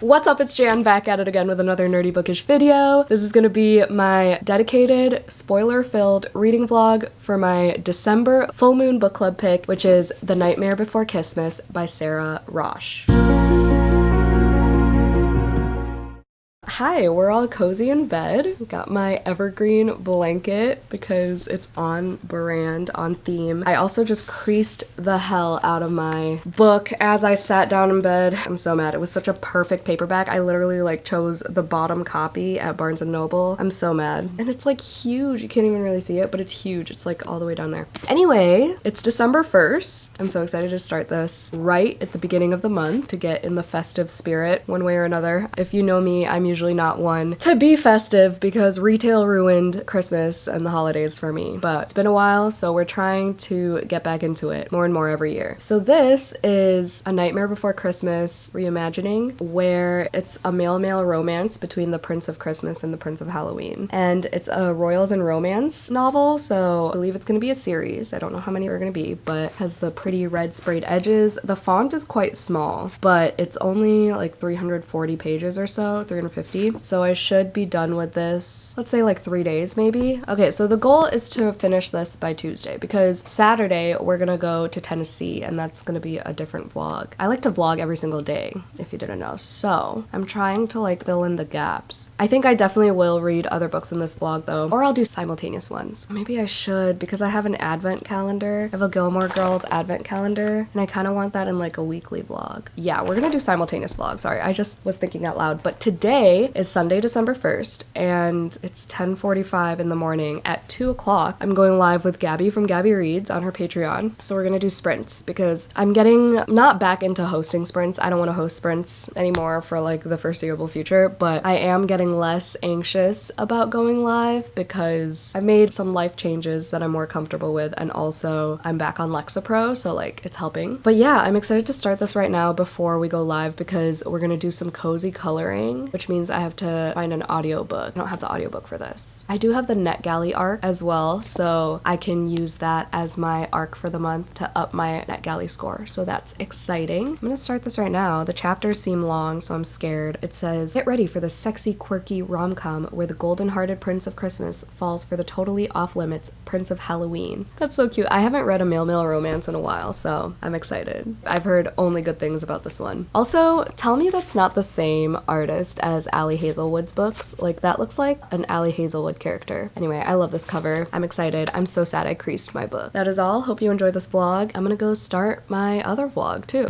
What's up, it's Jan back at it again with another nerdy bookish video. This is gonna be my dedicated, spoiler-filled reading vlog for my December full moon book club pick, which is The Nightmare Before Kissmas by Sarah Rosh. Hi, we're all cozy in bed. Got my evergreen blanket because it's on brand, on theme. I also just creased the hell out of my book as I sat down in bed. I'm so mad. It was such a perfect paperback. I literally chose the bottom copy at Barnes & Noble. I'm so mad. And it's huge. You can't even really see it, but it's huge. It's all the way down there. Anyway, it's December 1st. I'm so excited to start this right at the beginning of the month to get in the festive spirit one way or another. If you know me, I'm usually not one to be festive because retail ruined Christmas and the holidays for me, but it's been a while, so we're trying to get back into it more and more every year. So this is A Nightmare Before Christmas reimagining, where it's a male-male romance between the Prince of Christmas and the Prince of Halloween, and it's a royals and romance novel, so I believe it's going to be a series. I don't know how many are going to be, but has the pretty red sprayed edges. The font is quite small, but it's only 340 pages or so, 350. So I should be done with this, let's say 3 days maybe. Okay, so the goal is to finish this by Tuesday because Saturday we're gonna go to Tennessee and that's gonna be a different vlog. I like to vlog every single day, if you didn't know. So I'm trying to fill in the gaps. I think I definitely will read other books in this vlog though, or I'll do simultaneous ones. Maybe I should because I have an advent calendar. I have a Gilmore Girls advent calendar and I kind of want that in a weekly vlog. Yeah, we're gonna do simultaneous vlogs. Sorry, I just was thinking out loud. But today is Sunday, December 1st, and it's 10:45 in the morning. At 2 o'clock, I'm going live with Gabby from Gabby Reads on her Patreon. So we're gonna do sprints because I'm getting not back into hosting sprints. I don't want to host sprints anymore for the foreseeable future, but I am getting less anxious about going live because I made some life changes that I'm more comfortable with, and also I'm back on Lexapro, so it's helping. But yeah, I'm excited to start this right now before we go live because we're gonna do some cozy coloring, which means I have to find an audiobook. I don't have the audiobook for this. I do have the NetGalley arc as well, so I can use that as my arc for the month to up my NetGalley score, so that's exciting. I'm gonna start this right now. The chapters seem long, so I'm scared. It says, get ready for the sexy, quirky rom-com where the golden-hearted Prince of Christmas falls for the totally off-limits Prince of Halloween. That's so cute. I haven't read a male-male romance in a while, so I'm excited. I've heard only good things about this one. Also, tell me that's not the same artist as Ali Hazelwood's books. That looks like an Ali Hazelwood character. Anyway, I love this cover. I'm excited. I'm so sad I creased my book. That is all. Hope you enjoyed this vlog. I'm gonna go start my other vlog too.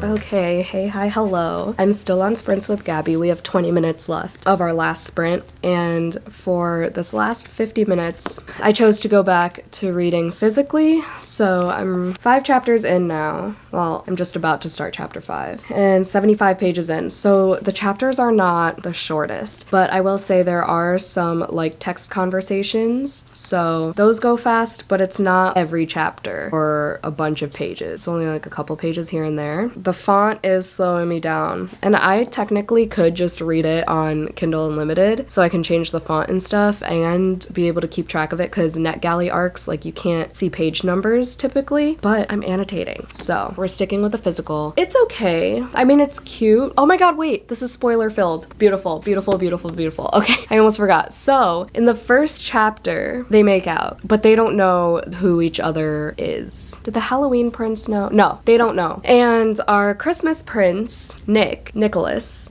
Okay, hey, hi, hello. I'm still on sprints with Gabby. We have 20 minutes left of our last sprint, and for this last 50 minutes, I chose to go back to reading physically, so I'm 5 chapters in now. Well, I'm just about to start chapter 5, and 75 pages in, so the chapters are not the shortest, but I will say there are some, text conversations, so those go fast, but it's not every chapter or a bunch of pages. It's only a couple pages here and there. The font is slowing me down, and I technically could just read it on Kindle Unlimited so I can change the font and stuff and be able to keep track of it because NetGalley arcs, you can't see page numbers typically, but I'm annotating, so we're sticking with the physical. It's okay. I mean, it's cute. Oh my god, wait, this is spoiler filled. Beautiful, beautiful, beautiful, beautiful. Okay, I almost forgot. So in the first chapter they make out, but they don't know who each other is. Did the Halloween prince know? No, they don't know. And our Christmas prince, Nicholas,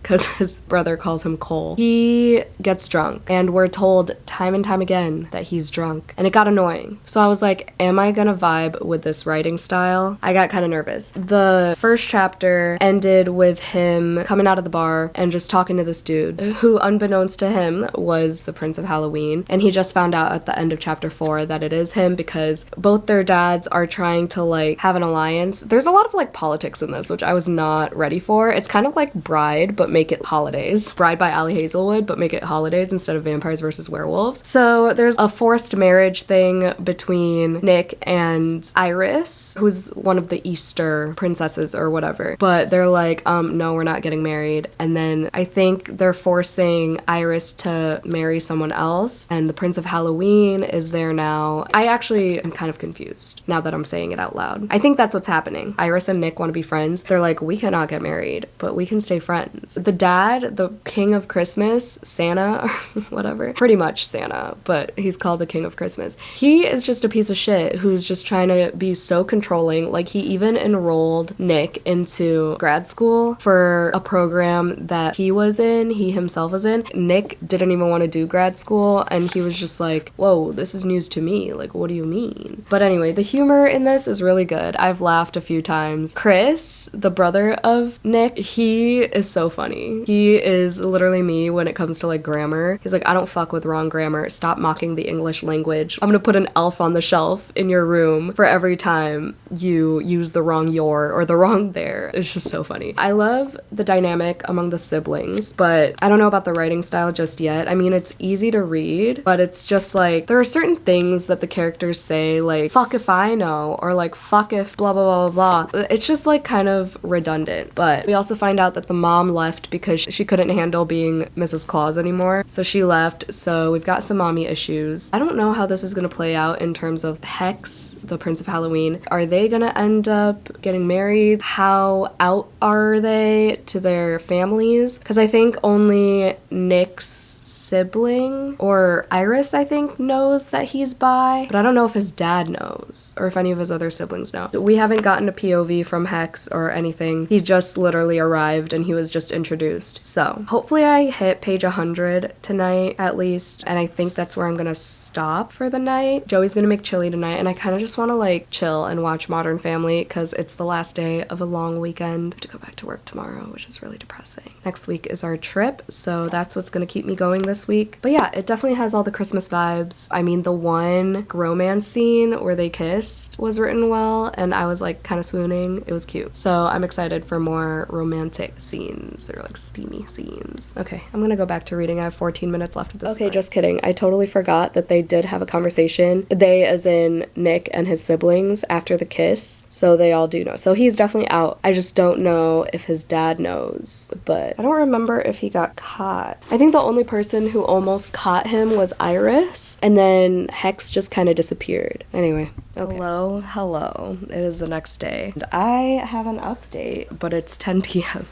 because his brother calls him Cole. He gets drunk, and we're told time and time again that he's drunk, and it got annoying. So I was like, am I gonna vibe with this writing style? I got kind of nervous. The first chapter ended with him coming out of the bar and just talking to this dude who, unbeknownst to him, was the Prince of Halloween, and he just found out at the end of chapter 4 that it is him because both their dads are trying to like have an alliance. There's a lot of like politics in this, which I was not ready for. It's kind of like Bride, but make it holidays. Bride by Ali Hazelwood, but make it holidays instead of vampires versus werewolves. So there's a forced marriage thing between Nick and Iris, who's one of the Easter princesses or whatever. But they're like, no, we're not getting married. And then I think they're forcing Iris to marry someone else, and the Prince of Halloween is there now. I actually am kind of confused now that I'm saying it out loud. I think that's what's happening. Iris and Nick want to be friends. They're like, we cannot get married, but we can stay friends. The dad, the King of Christmas, Santa, whatever, pretty much Santa, but he's called the King of Christmas. He is just a piece of shit who's just trying to be so controlling. Like, he even enrolled Nick into grad school for a program that he himself was in. Nick didn't even want to do grad school, and he was just like, whoa, this is news to me. Like, what do you mean? But anyway, the humor in this is really good. I've laughed a few times. Chris, the brother of Nick, he is so funny. He is literally me when it comes to like grammar. He's like, I don't fuck with wrong grammar. Stop mocking the English language. I'm gonna put an elf on the shelf in your room for every time you use the wrong your or the wrong there. It's just so funny. I love the dynamic among the siblings, but I don't know about the writing style just yet. I mean, it's easy to read, but it's just like, there are certain things that the characters say, like, fuck if I know, or like, fuck if blah, blah, blah, blah. It's just like kind of redundant. But we also find out that the mom left because she couldn't handle being Mrs. Claus anymore. So she left. So we've got some mommy issues. I don't know how this is going to play out in terms of Hex, the Prince of Halloween. Are they going to end up getting married? How out are they to their families? Because I think only Nick's sibling, or Iris, I think, knows that he's bi, but I don't know if his dad knows or if any of his other siblings know. We haven't gotten a POV from Hex or anything. He just literally arrived and he was just introduced. So hopefully I hit page 100 tonight at least, and I think that's where I'm gonna stop for the night. Joey's gonna make chili tonight, and I kind of just want to like chill and watch Modern Family because it's the last day of a long weekend. I have to go back to work tomorrow, which is really depressing. Next week is our trip, so that's what's gonna keep me going this week. But yeah, it definitely has all the Christmas vibes. I mean, the one romance scene where they kissed was written well, and I was like kind of swooning. It was cute. So I'm excited for more romantic scenes, or like steamy scenes. Okay, I'm gonna go back to reading. I have 14 minutes left of this. Okay, just kidding. I totally forgot that they did have a conversation. They, as in Nick and his siblings, after the kiss. So they all do know. So he's definitely out. I just don't know if his dad knows, but I don't remember if he got caught. I think the only person who almost caught him was Iris, and then Hex just kind of disappeared. Anyway, okay. Hello. It is the next day, and I have an update, but it's 10 p.m.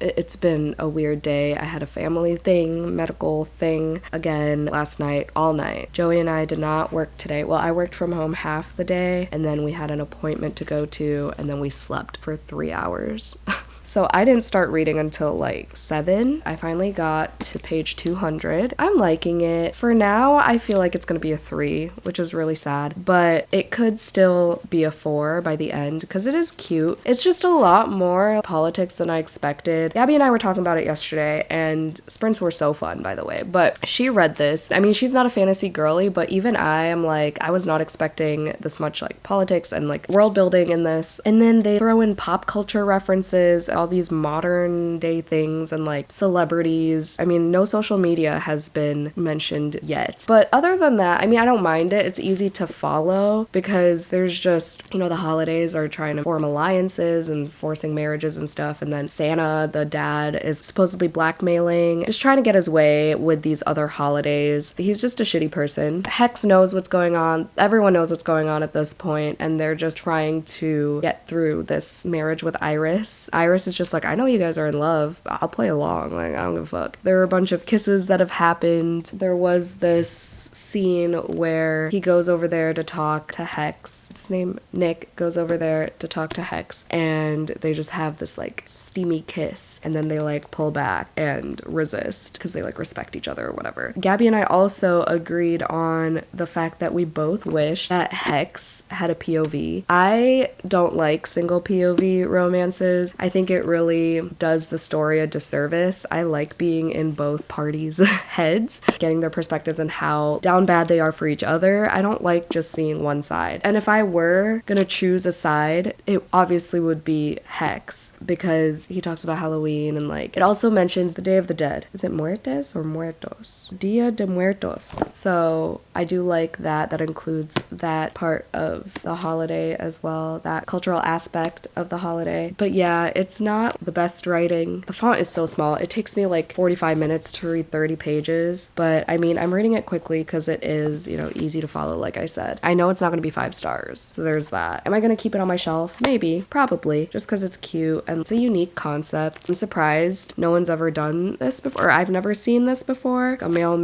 It's been a weird day. I had a family thing, medical thing, again last night, all night. Joey and I did not work today. Well, I worked from home half the day, and then we had an appointment to go to, and then we slept for 3 hours. So I didn't start reading until like 7. I finally got to page 200. I'm liking it. For now, I feel like it's gonna be a 3, which is really sad, but it could still be a 4 by the end because it is cute. It's just a lot more politics than I expected. Gabby and I were talking about it yesterday, and sprints were so fun, by the way, but she read this. I mean, she's not a fantasy girly, but even I am like, I was not expecting this much like politics and like world building in this. And then they throw in pop culture references, all these modern day things, and like celebrities. I mean, no social media has been mentioned yet, but other than that, I mean, I don't mind it. It's easy to follow because there's just, you know, the holidays are trying to form alliances and forcing marriages and stuff, and then Santa, the dad, is supposedly blackmailing, just trying to get his way with these other holidays. He's just a shitty person. Hex knows what's going on. Everyone knows what's going on at this point, and they're just trying to get through this marriage with Iris. Iris is just like, I know you guys are in love. I'll play along. Like, I don't give a fuck. There are a bunch of kisses that have happened. There was this scene where he goes over there to talk to Hex. His name, Nick, goes over there to talk to Hex, and they just have this like steamy kiss, and then they like pull back and resist because they like respect each other or whatever. Gabby and I also agreed on the fact that we both wish that Hex had a POV. I don't like single POV romances. I think it really does the story a disservice. I like being in both parties' heads, getting their perspectives and how down bad they are for each other. I don't like just seeing one side. And if I were gonna choose a side, it obviously would be Hex, because he talks about Halloween, and like it also mentions the Day of the Dead. Is it Muertes or Muertos? Dia de Muertos. So I do like that. That includes that part of the holiday as well, that cultural aspect of the holiday. But yeah, it's not the best writing. The font is so small. It takes me like 45 minutes to read 30 pages, but I mean, I'm reading it quickly because it is, you know, easy to follow, like I said. I know it's not going to be 5 stars, so there's that. Am I going to keep it on my shelf? Maybe, probably, just because it's cute and it's a unique concept. I'm surprised no one's ever done this before. I've never seen this before. A male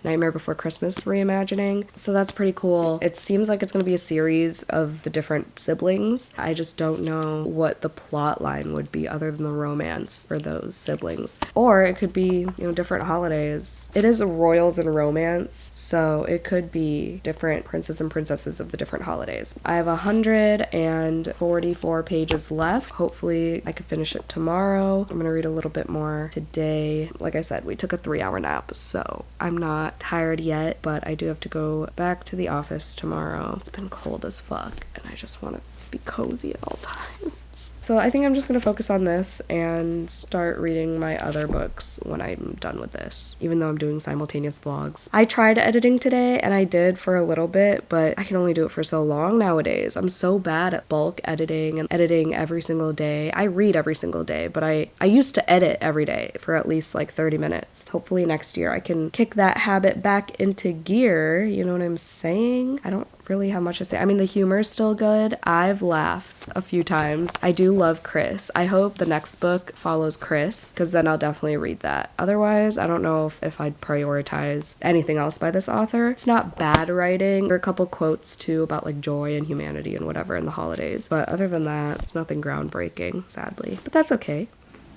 Nightmare Before Christmas reimagining. So that's pretty cool. It seems like it's going to be a series of the different siblings. I just don't know what the plot line would be other than the romance for those siblings. Or it could be, you know, different holidays. It is a royals and romance, so it could be different princes and princesses of the different holidays. I have 144 pages left. Hopefully I could finish it tomorrow. I'm gonna read a little bit more today. Like I said, we took a 3-hour nap, so I'm not tired yet, but I do have to go back to the office tomorrow. It's been cold as fuck, and I just want to be cozy at all times. So I think I'm just going to focus on this and start reading my other books when I'm done with this, even though I'm doing simultaneous vlogs. I tried editing today, and I did for a little bit, but I can only do it for so long nowadays. I'm so bad at bulk editing and editing every single day. I read every single day, but I used to edit every day for at least like 30 minutes. Hopefully next year I can kick that habit back into gear. You know what I'm saying? I don't really have much to say. I mean, the humor is still good. I've laughed a few times. I do love Chris. I hope the next book follows Chris, because then I'll definitely read that. Otherwise, I don't know if I'd prioritize anything else by this author. It's not bad writing. There are a couple quotes too about like joy and humanity and whatever in the holidays, but other than that, it's nothing groundbreaking, sadly. But that's okay.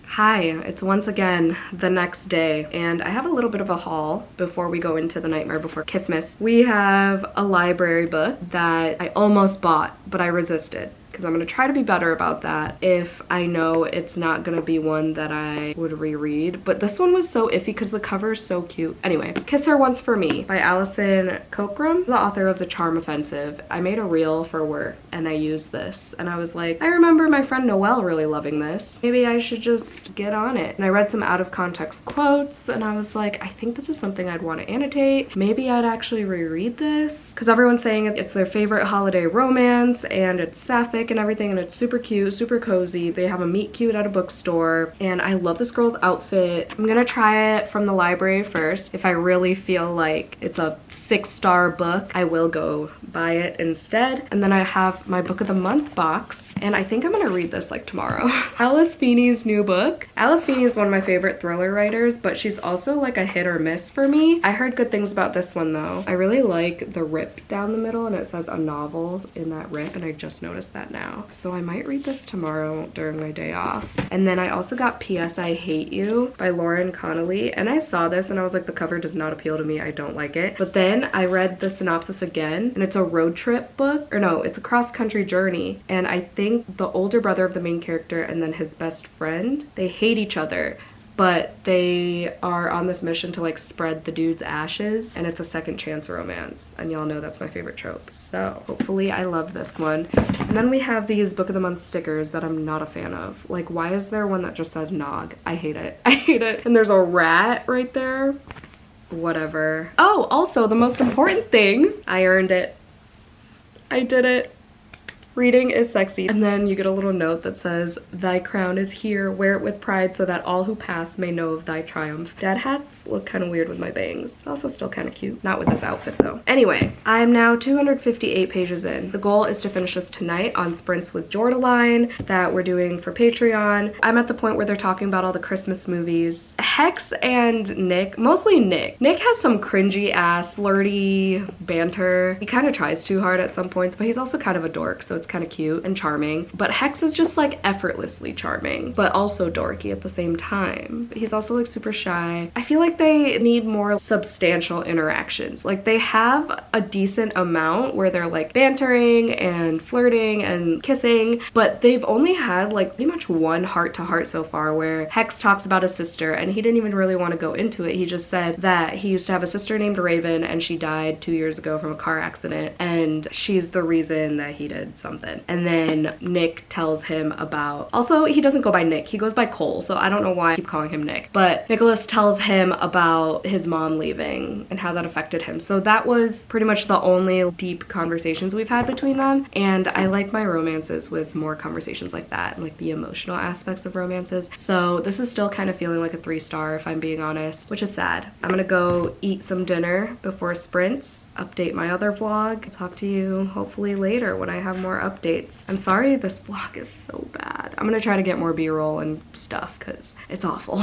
Hi, it's once again the next day, and I have a little bit of a haul before we go into the Nightmare Before Kissmas. We have a library book that I almost bought, but I resisted, because I'm going to try to be better about that if I know it's not going to be one that I would reread. But this one was so iffy because the cover is so cute. Anyway, Kiss Her Once for Me by Alison Cockrum, the author of The Charm Offensive. I made a reel for work and I used this, and I was like, I remember my friend Noelle really loving this. Maybe I should just get on it. And I read some out of context quotes, and I was like, I think this is something I'd want to annotate. Maybe I'd actually reread this, because everyone's saying it's their favorite holiday romance and it's sapphic and everything, and it's super cute, super cozy. They have a meet cute at a bookstore, and I love this girl's outfit. I'm gonna try it from the library first. If I really feel like it's a 6-star book, I will go buy it instead. And then I have my book of the month box, and I think I'm gonna read this like tomorrow. Alice Feeney's new book. Alice Feeney is one of my favorite thriller writers, but she's also like a hit or miss for me. I heard good things about this one though. I really like the rip down the middle, and it says a novel in that rip, and I just noticed that now. So I might read this tomorrow during my day off. And then I also got P.S. I Hate You by Lauren Connolly, and I saw this and I was like, the cover does not appeal to me. I don't like it. But then I read the synopsis again, and it's a road trip book, or no, it's a cross-country journey. And I think the older brother of the main character and then his best friend, they hate each other, but they are on this mission to like spread the dude's ashes, and it's a second chance romance, and y'all know that's my favorite trope, so hopefully I love this one. And then we have these book of the month stickers that I'm not a fan of. Like, why is there one that just says Nog? I hate it. I hate it. And there's a rat right there. Whatever. Oh, also the most important thing, I earned it. I did it. Reading is sexy. And then you get a little note that says, thy crown is here, wear it with pride so that all who pass may know of thy triumph. Dad hats look kind of weird with my bangs. Also still kind of cute. Not with this outfit though. Anyway, I'm now 258 pages in. The goal is to finish this tonight on Sprints with Jordaline that we're doing for Patreon. I'm at the point where they're talking about all the Christmas movies. Hex and Nick, mostly Nick. Nick has some cringy ass, flirty banter. He kind of tries too hard at some points, but he's also kind of a dork, so it's kind of cute and charming. But Hex is just like effortlessly charming, but also dorky at the same time. He's also like super shy. I feel like they need more substantial interactions. Like they have a decent amount where they're like bantering and flirting and kissing, but they've only had like pretty much one heart-to-heart so far where Hex talks about his sister and he didn't even really want to go into it. He just said that he used to have a sister named Raven and she died 2 years ago from a car accident and she's the reason that he did something. And then Nick tells him about, also he doesn't go by Nick, he goes by Cole, so I don't know why I keep calling him Nick, but Nicholas tells him about his mom leaving and how that affected him. So that was pretty much the only deep conversations we've had between them, and I like my romances with more conversations like that, like the emotional aspects of romances. So this is still kind of feeling like a 3-star if I'm being honest, which is sad. I'm gonna go eat some dinner before sprints, update my other vlog. I'll talk to you hopefully later when I have more updates. I'm sorry this vlog is so bad. I'm gonna try to get more b-roll and stuff because it's awful.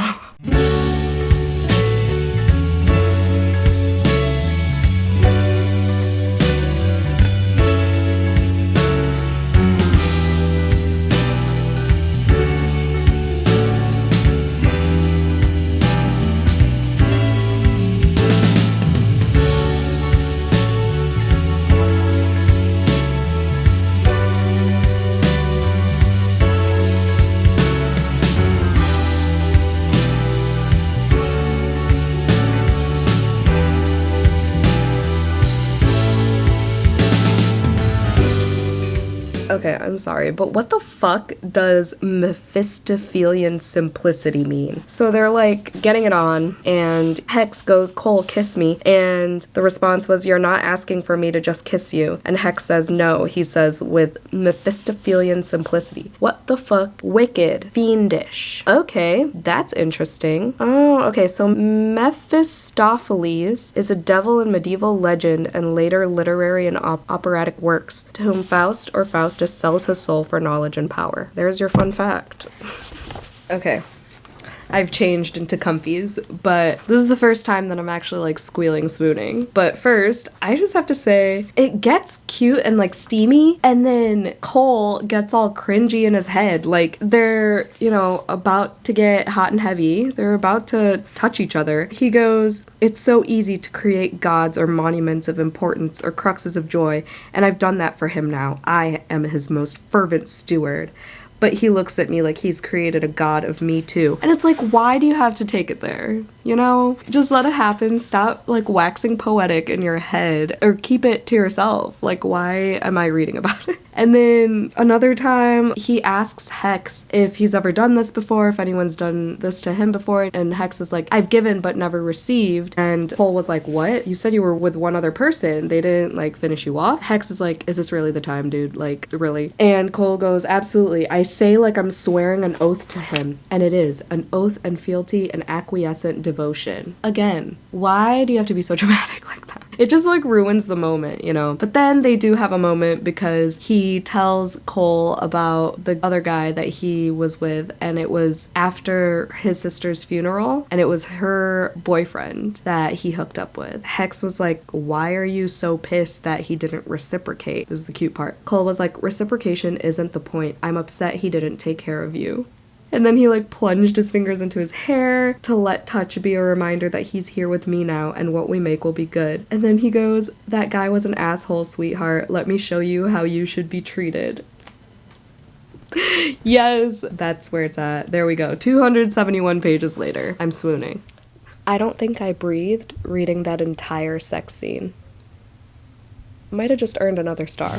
Okay, I'm sorry, but what the fuck does Mephistophelian simplicity mean? So they're like getting it on, and Hex goes, Cole, kiss me. And the response was, you're not asking for me to just kiss you. And Hex says, no, he says, with Mephistophelian simplicity. What the fuck? Wicked. Fiendish. Okay, that's interesting. Oh, okay, so Mephistopheles is a devil in medieval legend and later literary and operatic works, to whom Faust or Faustus sells his soul for knowledge and power. There's your fun fact. Okay. I've changed into comfies, but this is the first time that I'm actually like squealing swooning. But first, I just have to say, it gets cute and like steamy, and then Cole gets all cringy in his head. Like they're, you know, about to get hot and heavy. They're about to touch each other. He goes, it's so easy to create gods or monuments of importance or cruxes of joy, and I've done that for him now. I am his most fervent steward. But he looks at me like he's created a god of me too. And it's like, why do you have to take it there? You know, just let it happen. Stop like waxing poetic in your head, or keep it to yourself. Like, why am I reading about it? And then another time he asks Hex if he's ever done this before, if anyone's done this to him before. And Hex is like, I've given but never received. And Cole was like, what? You said you were with one other person. They didn't like finish you off? Hex is like, is this really the time, dude? Like, really? And Cole goes, absolutely. I say like I'm swearing an oath to him. And it is an oath and fealty and acquiescent devotion. Again, why do you have to be so dramatic like that? It just like ruins the moment, you know? But then they do have a moment because he tells Cole about the other guy that he was with, and it was after his sister's funeral, and it was her boyfriend that he hooked up with. Hex was like, why are you so pissed that he didn't reciprocate? This is the cute part. Cole was like, reciprocation isn't the point. I'm upset he didn't take care of you. And then he like plunged his fingers into his hair to let touch be a reminder that he's here with me now and what we make will be good. And then he goes, that guy was an asshole, sweetheart. Let me show you how you should be treated. Yes, that's where it's at. There we go. 271 pages later. I'm swooning. I don't think I breathed reading that entire sex scene. Might have just earned another star.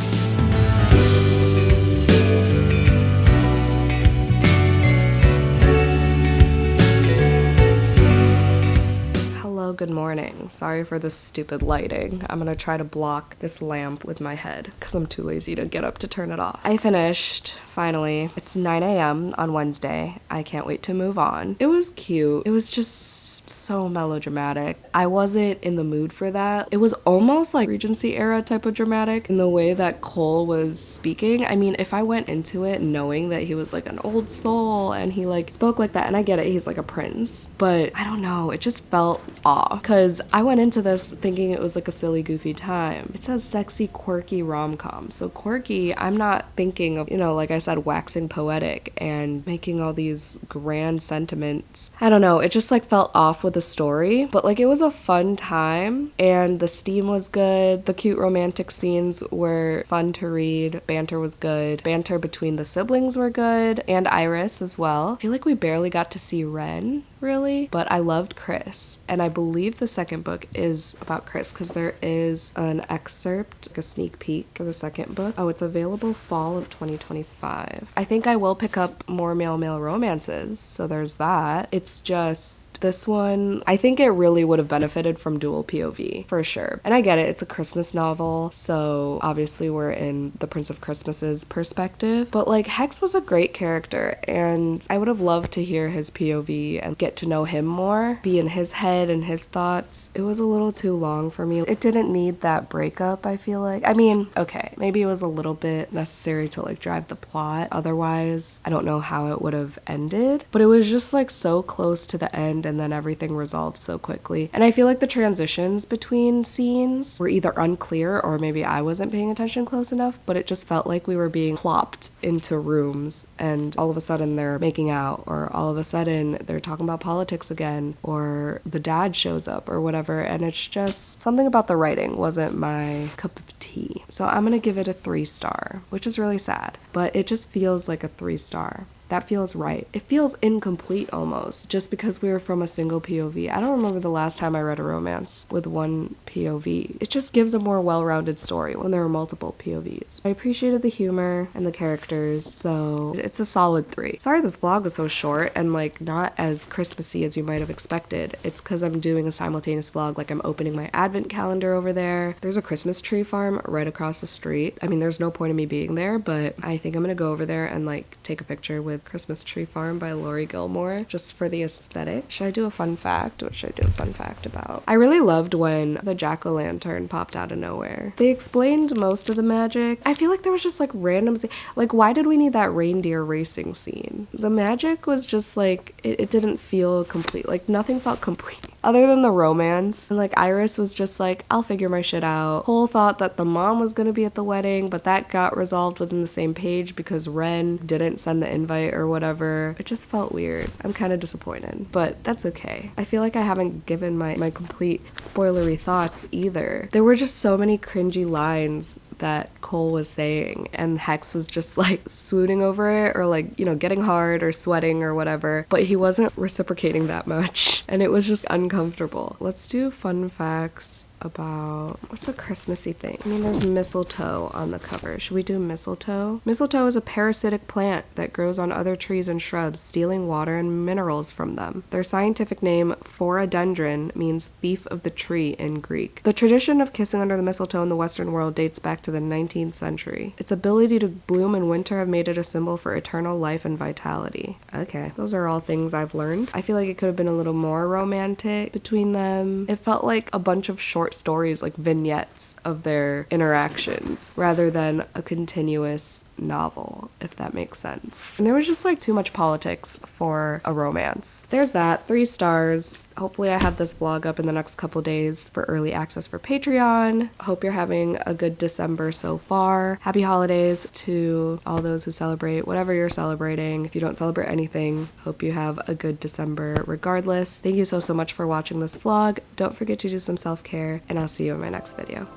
Good morning. Sorry for this stupid lighting. I'm gonna try to block this lamp with my head because I'm too lazy to get up to turn it off. I finished, finally. It's 9 a.m. on Wednesday. I can't wait to move on. It was cute. It was just so melodramatic. I wasn't in the mood for that. It was almost like Regency era type of dramatic in the way that Cole was speaking. I mean, if I went into it knowing that he was like an old soul and he like spoke like that, and I get it, he's like a prince, but I don't know, it just felt off because I went into this thinking it was like a silly, goofy time. It says sexy, quirky rom-com. So quirky, I'm not thinking of, you know, like I said, waxing poetic and making all these grand sentiments. I don't know, it just like felt off with the story, but like it was a fun time and the steam was good. The cute romantic scenes were fun to read. Banter was good. Banter between the siblings were good, and Iris as well. I feel like we barely got to see Ren, really, but I loved Chris, and I believe the second book is about Chris because there is an excerpt, like a sneak peek of the second book. Oh, it's available fall of 2025. I think I will pick up more male romances, so there's that. It's just this one, I think it really would have benefited from dual POV, for sure. And I get it, it's a Christmas novel, so obviously we're in the Prince of Christmas's perspective, but like Hex was a great character, and I would have loved to hear his POV and get to know him more, be in his head and his thoughts. It was a little too long for me. It didn't need that breakup, I feel like. I mean, okay, maybe it was a little bit necessary to like drive the plot. Otherwise, I don't know how it would have ended, but it was just like so close to the end and then everything resolved so quickly. And I feel like the transitions between scenes were either unclear or maybe I wasn't paying attention close enough, but it just felt like we were being plopped into rooms and all of a sudden they're making out, or all of a sudden they're talking about politics again, or the dad shows up or whatever, and it's just something about the writing wasn't my cup of tea. So I'm gonna give it a 3-star, which is really sad, but it just feels like a 3-star. That feels right. It feels incomplete almost, just because we were from a single POV. I don't remember the last time I read a romance with one POV. It just gives a more well-rounded story when there are multiple POVs. I appreciated the humor and the characters, so it's a solid 3. Sorry this vlog was so short and like not as Christmassy as you might have expected. It's because I'm doing a simultaneous vlog, like I'm opening my advent calendar over there. There's a Christmas tree farm right across the street. I mean, there's no point in me being there, but I think I'm gonna go over there and like take a picture with Christmas Tree Farm by Lori Gilmore, just for the aesthetic. Should I do a fun fact? What should I do a fun fact about? I really loved when the jack-o'-lantern popped out of nowhere. They explained most of the magic. I feel like there was just like random, like why did we need that reindeer racing scene? The magic was just like, it didn't feel complete. Like nothing felt complete. Other than the romance. And like Iris was just like, I'll figure my shit out. Cole thought that the mom was gonna be at the wedding, but that got resolved within the same page because Ren didn't send the invite or whatever. It just felt weird. I'm kind of disappointed, but that's okay. I feel like I haven't given my complete spoilery thoughts either. There were just so many cringy lines that Cole was saying, and Hex was just like swooning over it or like, you know, getting hard or sweating or whatever, but he wasn't reciprocating that much and it was just uncomfortable. Let's do fun facts about what's a Christmassy thing. I mean, there's mistletoe on the cover. Should we do mistletoe? Mistletoe is a parasitic plant that grows on other trees and shrubs, stealing water and minerals from them. Their scientific name, Phoradendron, means thief of the tree in Greek. The tradition of kissing under the mistletoe in the Western world dates back to the 19th century. Its ability to bloom in winter have made it a symbol for eternal life and vitality. Okay, those are all things I've learned. I feel like it could have been a little more romantic between them. It felt like a bunch of short stories, like vignettes of their interactions, rather than a continuous novel, if that makes sense. And there was just like too much politics for a romance. There's that. 3 stars. Hopefully I have this vlog up in the next couple days for early access for Patreon. Hope you're having a good December so far. Happy holidays to all those who celebrate whatever you're celebrating. If you don't celebrate anything, hope you have a good December regardless. Thank you so much for watching this vlog. Don't forget to do some self-care, and I'll see you in my next video.